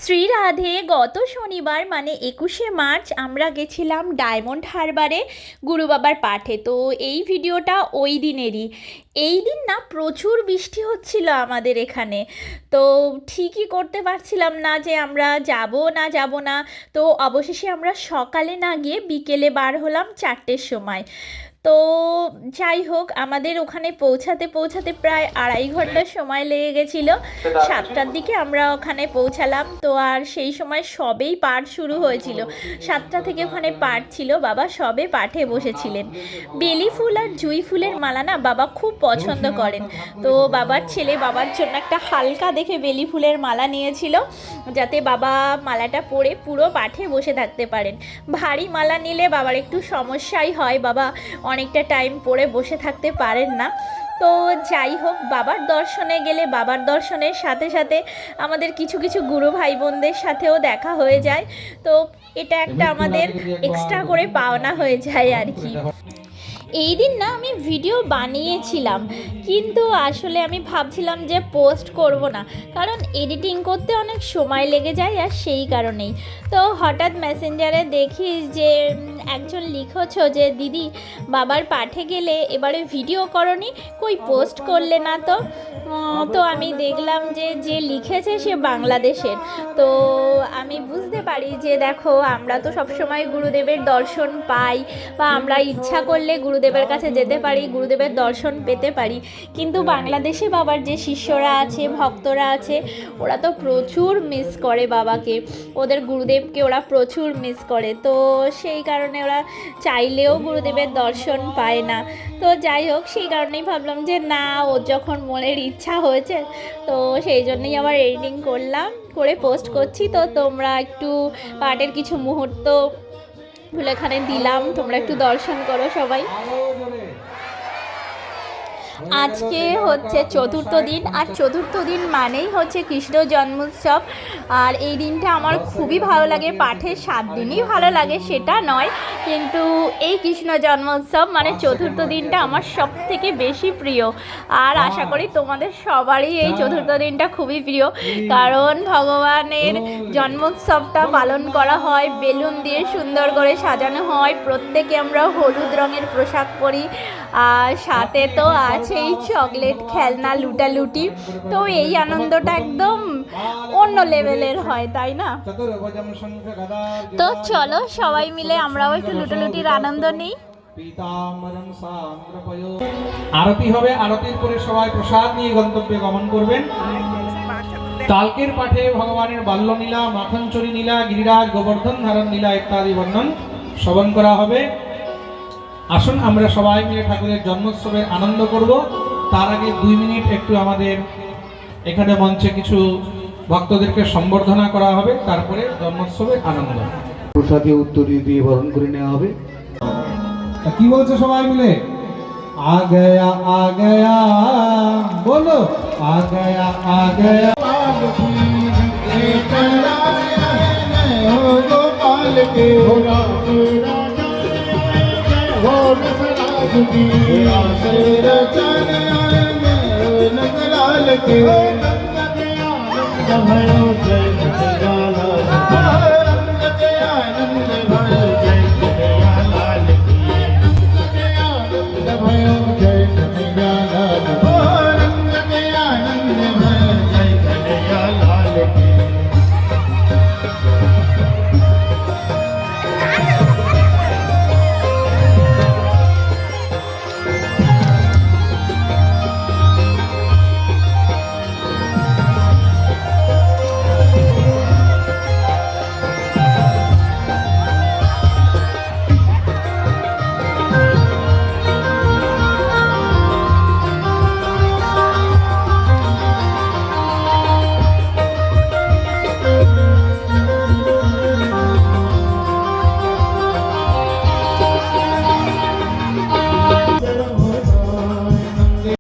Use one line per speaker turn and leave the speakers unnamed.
শ্রী রাধে। গত শনিবার মানে 21শে মার্চ আমরা গেছিলাম ডায়মন্ড হারবারে গুরু বাবার পাঠে। তো এই ভিডিওটা ওই দিনেরই। এই দিন না প্রচুর বৃষ্টি হচ্ছিল আমাদের এখানে। তো ঠিকই করতে পারছিলাম না যে আমরা যাব না যাব না। তো অবশেষে আমরা সকালে না গিয়ে বিকেলে বার হলাম 4টের সময়। তো যাই হোক, আমাদের ওখানে পৌঁছাতে পৌঁছাতে প্রায় 2.5 ঘন্টা সময় লেগে গেছিলো। 7টার দিকে আমরা ওখানে পৌঁছালাম। তো আর সেই সময় সবেই পাঠ শুরু হয়েছিল। 7টা থেকে ওখানে পাঠ ছিল, বাবা সবে পাঠে বসেছিলেন। বেলি ফুল আর জুঁই ফুলের মালা না বাবা খুব পছন্দ করেন। তো বাবার ছেলে বাবার জন্য একটা হালকা দেখে বেলি ফুলের মালা নিয়েছিল, যাতে বাবা মালাটা পরে পুরো পাঠে বসে থাকতে পারেন। ভারী মালা নিলে বাবার একটু সমস্যাই হয়, বাবা অনেকটা টাইম পরে বসে থাকতে পারেন না। তো যাই হোক, বাবার দর্শনে গেলে বাবার দর্শনের সাথে সাথে আমাদের কিছু কিছু গুরু ভাই বোনদের সাথেও দেখা হয়ে যায়। তো এটা একটা আমাদের এক্সট্রা করে পাওনা হয়ে যায় আর কি। এই দিন না আমি ভিডিও বানিয়েছিলাম, কিন্তু আসলে আমি ভাবছিলাম যে পোস্ট করব না, কারণ এডিটিং করতে অনেক সময় লেগে যায়, আর সেই কারণেই। তো হঠাৎ মেসেঞ্জারে দেখি যে একজন লিখেছ যে দিদি বাবার পাঠে গেলে এবারে ভিডিও করনি, কই পোস্ট করলে না। তো আমি দেখলাম যে যে লিখেছে সে বাংলাদেশের। তো আমি বুঝতে পারি যে দেখো, আমরা তো সবসময় গুরুদেবের দর্শন পাই, বা আমরা ইচ্ছা করলে গুরুদেবের কাছে যেতে পারি, গুরুদেবের দর্শন পেতে পারি। কিন্তু বাংলাদেশে বাবার যে শিষ্যরা আছে, ভক্তরা আছে, ওরা তো প্রচুর মিস করে বাবাকে, ওদের গুরুদেবকে ওরা প্রচুর মিস করে। তো সেই কারণে ওরা চাইলেও গুরুদেবের দর্শন পায় না। তো যাই হোক, সেই কারণেই ভাবলাম যে না, ওর যখন মনের ইচ্ছা হয়েছে, তো সেই জন্যই আবার এডিটিং করলাম, করে পোস্ট করছি। তো তোমরা একটু পাঠের কিছু মুহূর্ত এখানে দিলাম, তোমরা একটু দর্শন করো সবাই। আজকে হচ্ছে চতুর্থ দিন, আর চতুর্থ দিন মানেই হচ্ছে কৃষ্ণ জন্মোৎসব। আর এই দিনটা আমার খুবই ভালো লাগে। পাঠের 7 দিনই ভালো লাগে সেটা নয়, কিন্তু এই কৃষ্ণ জন্মোৎসব মানে চতুর্থ দিনটা আমার সব থেকে বেশি প্রিয়। আর আশা করি তোমাদের সবারই এই চতুর্থ দিনটা খুবই প্রিয়, কারণ ভগবানের জন্মোৎসবটা পালন করা হয়, বেলুন দিয়ে সুন্দর করে সাজানো হয়, প্রত্যেকে আমরা হলুদ রঙের পোশাক পরি, আর সাথে তো আছেই চকলেট, খেলনা, লুটালুটি। তো এই আনন্দটা একদম অন্য লেভেলের হয়, তাই না? তো চলো সবাই মিলে আমরাও একটু লুটালুটির আনন্দ নিই।
আরতি হবে, আরতির পরে সবাই প্রসাদ নিয়ে গন্তব্যে গমন করবেন। কালকের পাঠে ভগবানের বাল্যলীলা, মাখনচুরি লীলা, গিরিরাজ গোবর্ধন ধারণ লীলা ইত্যাদি বর্ণন শ্রবণ করা হবে। আসুন আমরা সবাই মিলে ঠাকুরের জন্মোৎসবের আনন্দ করব। তার আগে 2 মিনিট একটু আমাদের এখানে মঞ্চে কিছু ভক্তদেরকে সম্বর্ধনা করা হবে, তারপরে জন্মোৎসবের আনন্দ।
প্রসাদে উত্তর দিয়ে বরণ করে নেওয়া হবে।
কি বলছে সবাই মিলে? আ গয়া বলো, আ গয়া